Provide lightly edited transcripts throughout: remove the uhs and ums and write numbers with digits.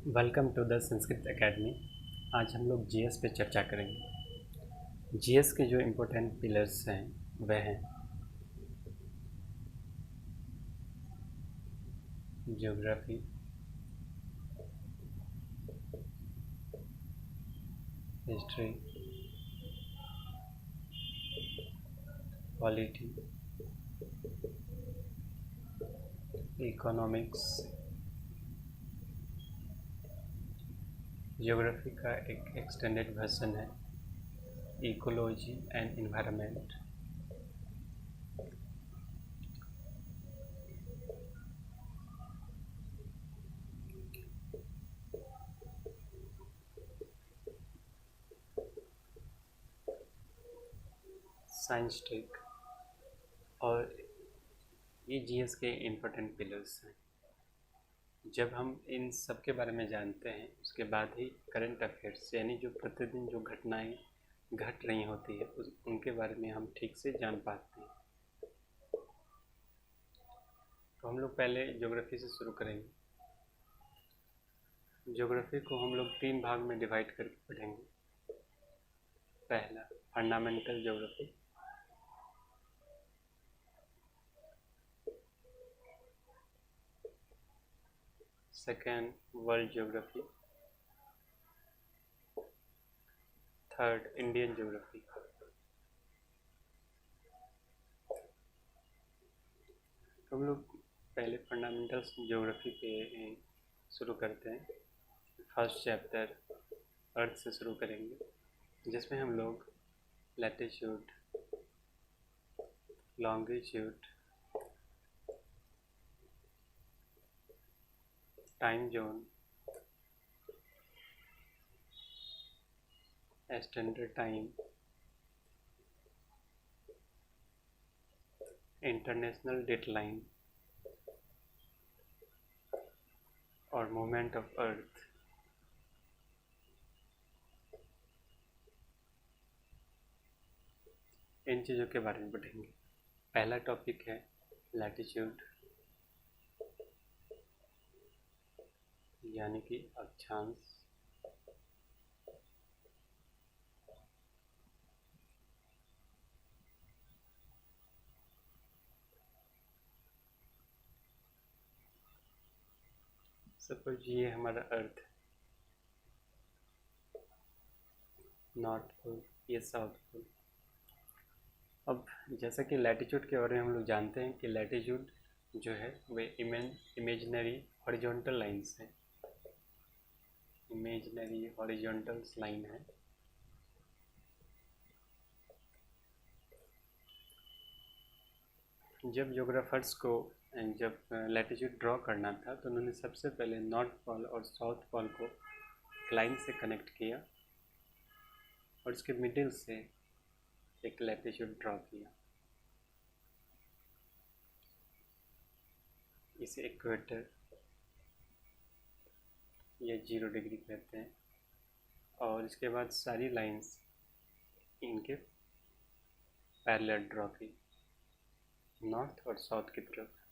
Welcome to the Sanskrit academy. आज हम लोग जीएस पे चर्चा करेंगे। जीएस के जो इम्पोर्टेंट पिलर्स हैं वह हैं geography, history, polity, economics. Geography का एक एक्सटेंडेड वर्जन है ecology and environment. Science tech. और ये जीएस के इम्पोर्टेंट पिलर्स हैं। जब हम इन सब के बारे में जानते हैं उसके बाद ही करंट अफेयर्स यानी जो प्रतिदिन जो घटनाएं घट रही होती है उनके बारे में हम ठीक से जान पाते हैं। तो हम लोग पहले ज्योग्राफी से शुरू करेंगे। ज्योग्राफी को हम लोग 3 भाग में डिवाइड करके पढ़ेंगे। पहला fundamental geography, second world geography, third Indian geography. तो हम लोग पहले फंडामेंटल्स ज्योग्राफी पे शुरू करते हैं। फर्स्ट चैप्टर अर्थ से शुरू करेंगे, जिसमें हम लोग latitude, longitude, time zone, standard time, international deadline और मूवमेंट ऑफ अर्थ। इन चीज़ों के बारे में पढ़ेंगे। पहला टॉपिक है लैटिट्यूड यानी कि अक्षांश। सपोज ये हमारा अर्थ, नॉर्थ पोल, ये साउथ पोल। अब जैसा कि लैटिट्यूड के बारे में हम लोग जानते हैं कि लैटिट्यूड जो है वे इमेजिनरी हॉरिजॉन्टल लाइन्स हैं। इमेजिनरी हॉरिजॉन्टल लाइन है। जब ज्योग्राफर्स को जब लैटिट्यूड ड्रॉ करना था तो उन्होंने सबसे पहले नॉर्थ पोल और साउथ पोल को लाइन से कनेक्ट किया और उसके मिडिल से एक लैटिट्यूड ड्रॉ किया। इसे इक्वेटर या 0 डिग्री कहते हैं। और इसके बाद सारी लाइंस इनके पैरेलल ड्रॉ की नॉर्थ और साउथ की तरफ।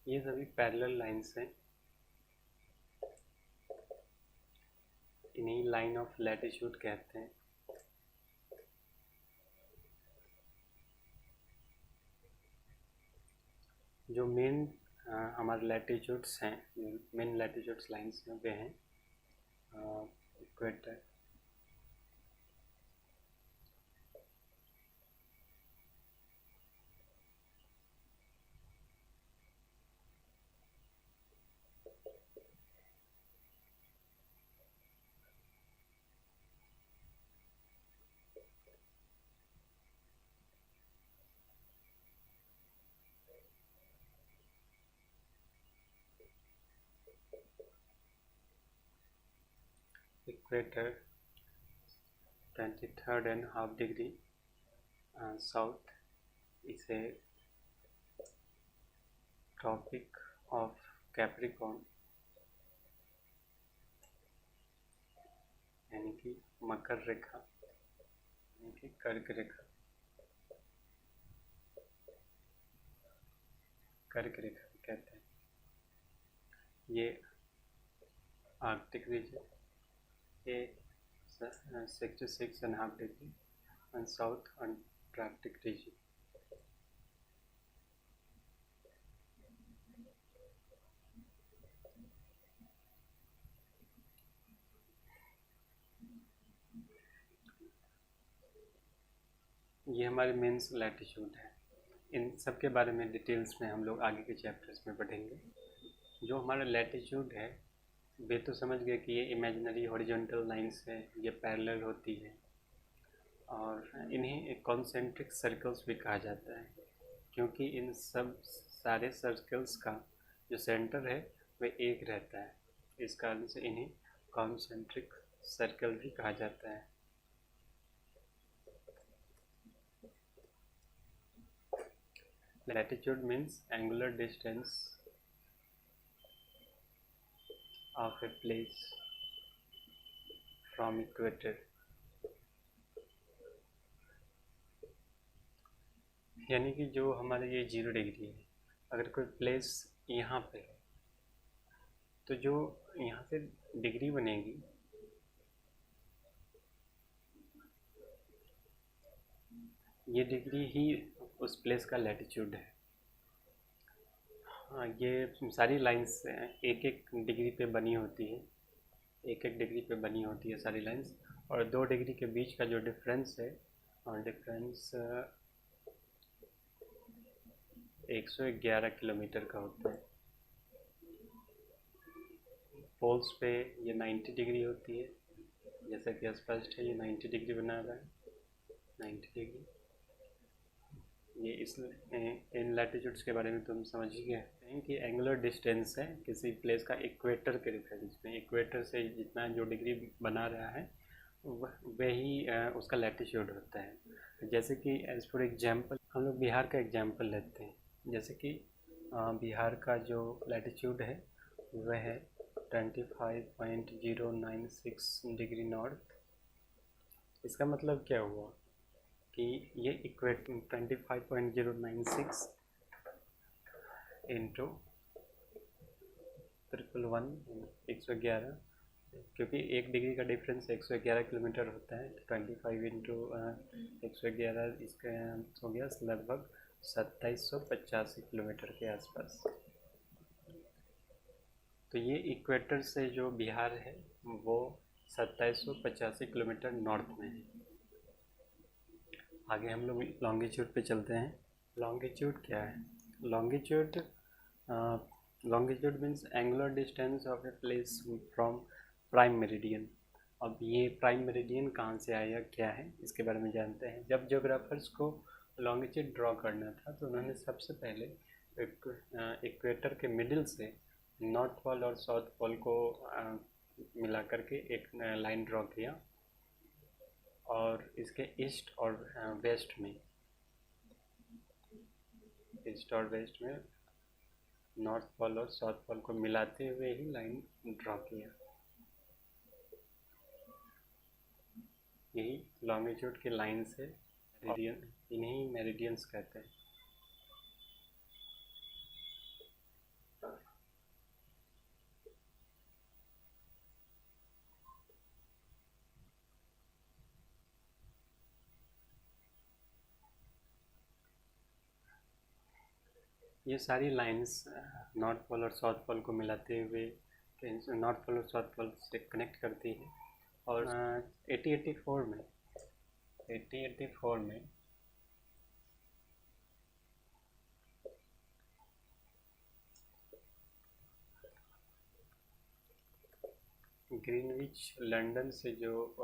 ये सभी पैरेलल लाइंस हैं। इन्हीं लाइन ऑफ लैटिट्यूड कहते हैं। जो मेन हमारे लैटिट्यूड्स हैं, मेन लैटिट्यूड्स लाइंस हैं वे हैं इक्वेटर, इक्वेटर 23.5 डिग्री साउथ, इसे ट्रॉपिक ऑफ कैप्रिकॉर्न यानी कि मकर रेखा यानी कि कर्क रेखा, कर्क रेखा कहते हैं। ये आर्कटिक रीजन, ये 66.5 degree and South Antarctic region। ये हमारे मेंस लैटिट्यूड है। इन सब के बारे में डिटेल्स में हम लोग आगे के चैप्टर्स में पढ़ेंगे। जो हमारा लैटिट्यूड है, वे तो समझ गए कि ये इमेजिनरी हॉरिजॉन्टल लाइंस है, ये पैरेलल होती है और इन्हें कॉन्सेंट्रिक सर्कल्स भी कहा जाता है, क्योंकि इन सब सारे सर्कल्स का जो सेंटर है वह एक रहता है। इस कारण से इन्हें कॉन्सेंट्रिक सर्कल भी कहा जाता है। Latitude means angular distance of a place from equator। यानी कि जो हमारे ये 0 डिग्री है, अगर कोई प्लेस यहाँ पे है तो जो यहाँ से डिग्री बनेगी ये डिग्री ही उस प्लेस का लैटिट्यूड है। हाँ, ये सारी लाइंस एक एक डिग्री पे बनी होती है, एक एक डिग्री पे बनी होती है सारी लाइंस, और 2 डिग्री के बीच का जो डिफरेंस है, और डिफरेंस 111 किलोमीटर का होता है। पोल्स पे ये 90 डिग्री होती है, जैसा कि स्पष्ट है, ये 90 डिग्री बना रहा है, 90 डिग्री। ये इस इन लैटिट्यूड्स के बारे में तुम समझ ही गए हैं कि एंगुलर डिस्टेंस है किसी प्लेस का इक्वेटर के रेफरेंस में। इक्वेटर से जितना जो डिग्री बना रहा है वही उसका लैटिट्यूड होता है। जैसे कि एज फॉर एग्जांपल हम लोग बिहार का एग्जांपल लेते हैं, जैसे कि बिहार का जो लैटिट्यूड है वह है 25.096 डिग्री नॉर्थ। इसका मतलब क्या हुआ कि ये इक्वेट 25.096 इंटू 111, क्योंकि 1 डिग्री का डिफरेंस 111 किलोमीटर होता है। 25 इंटू 111 इसका हो गया लगभग 2785 किलोमीटर के आसपास। तो ये इक्वेटर से जो बिहार है वो 2785 किलोमीटर नॉर्थ में है। आगे हम लोग लॉन्गिट्यूड पे चलते हैं। लॉन्गिट्यूड क्या है? Longitude means angular distance of a place from prime meridian. अब ये प्राइम मेरिडियन कहाँ से आया, क्या है, इसके बारे में जानते हैं। जब ज्योग्राफर्स को लॉन्गिट्यूड ड्रॉ करना था तो उन्होंने सबसे पहले इक्वेटर के मिडिल से नॉर्थ पोल और साउथ पोल को मिला करके एक लाइन ड्रॉ किया, और इसके ईस्ट और वेस्ट में नॉर्थ पोल और साउथ पोल को मिलाते हुए ही लाइन ड्रॉ किया। यही लॉन्गिट्यूड की लाइन से मेरिडियन, इन्हीं मेरिडियंस कहते हैं। ये सारी लाइंस नॉर्थ पोल और साउथ पोल को मिलाते हुए नॉर्थ पोल और साउथ पोल से कनेक्ट करती है। और 1884 में ग्रीनविच लंदन से जो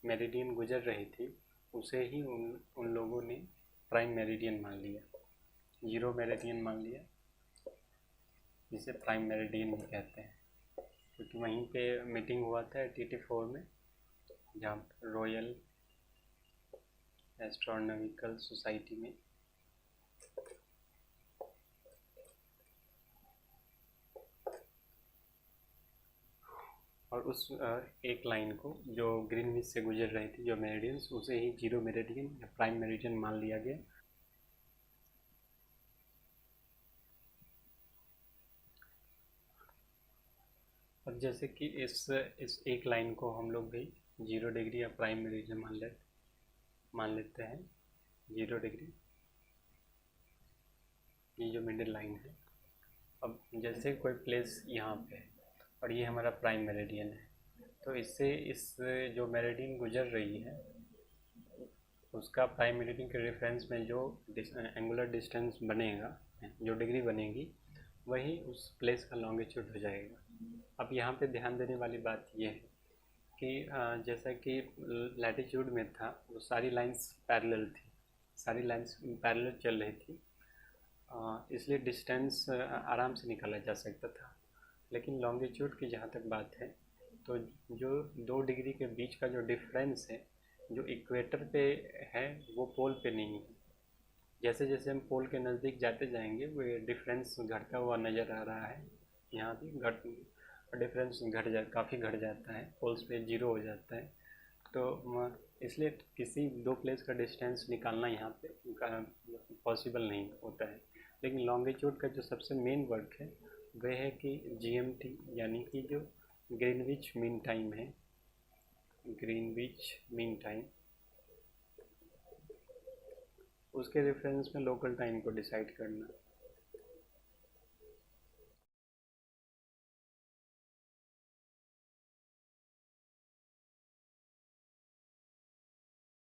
मेरिडियन गुजर रही थी उसे ही उन लोगों ने प्राइम मेरिडियन मान लिया, 0 मेरिडियन मान लिया, जिसे प्राइम मेरिडियन भी कहते हैं। क्योंकि वहीं पे मीटिंग हुआ था 1884 में, जहाँ रॉयल एस्ट्रोनॉमिकल सोसाइटी में और उस एक लाइन को जो ग्रीनविच से गुजर रही थी जो मेरिडियंस, उसे ही जीरो मेरिडियन या प्राइम मेरिडियन मान लिया गया। अब जैसे कि इस एक लाइन को हम लोग भी 0 डिग्री या प्राइम मेरिडियन मान लेते हैं। 0 डिग्री ये जो मिडिल लाइन है। अब जैसे कोई प्लेस यहाँ पे है और ये हमारा प्राइम मेरिडियन है, तो इससे इस जो मेरिडियन गुजर रही है उसका प्राइम मेरिडियन के रेफरेंस में जो एंगुलर डिस्टेंस बनेगा, जो डिग्री बनेगी, वही उस प्लेस का लॉन्गिट्यूड हो जाएगा। अब यहाँ पे ध्यान देने वाली बात ये है कि जैसा कि लैटिट्यूड में था वो सारी लाइंस पैरेलल थी, सारी लाइंस पैरेलल चल रही थी, इसलिए डिस्टेंस आराम से निकाला जा सकता था। लेकिन लॉन्गिट्यूड की जहाँ तक बात है तो जो 2 डिग्री के बीच का जो डिफरेंस है, जो इक्वेटर पे है वो पोल पे नहीं है। जैसे जैसे हम पोल के नज़दीक जाते जाएंगे वो डिफरेंस घटता हुआ नज़र आ रहा है। यहाँ भी डिफरेंस काफ़ी घट जाता है, पोल्स पे 0 हो जाता है। तो इसलिए किसी दो प्लेस का डिस्टेंस निकालना यहाँ पे पॉसिबल नहीं होता है। लेकिन लॉन्गिट्यूड का जो सबसे मेन वर्क है वह है कि GMT यानी कि जो ग्रीनविच मीन टाइम है, ग्रीनविच मीन टाइम, उसके रेफरेंस में लोकल टाइम को डिसाइड करना।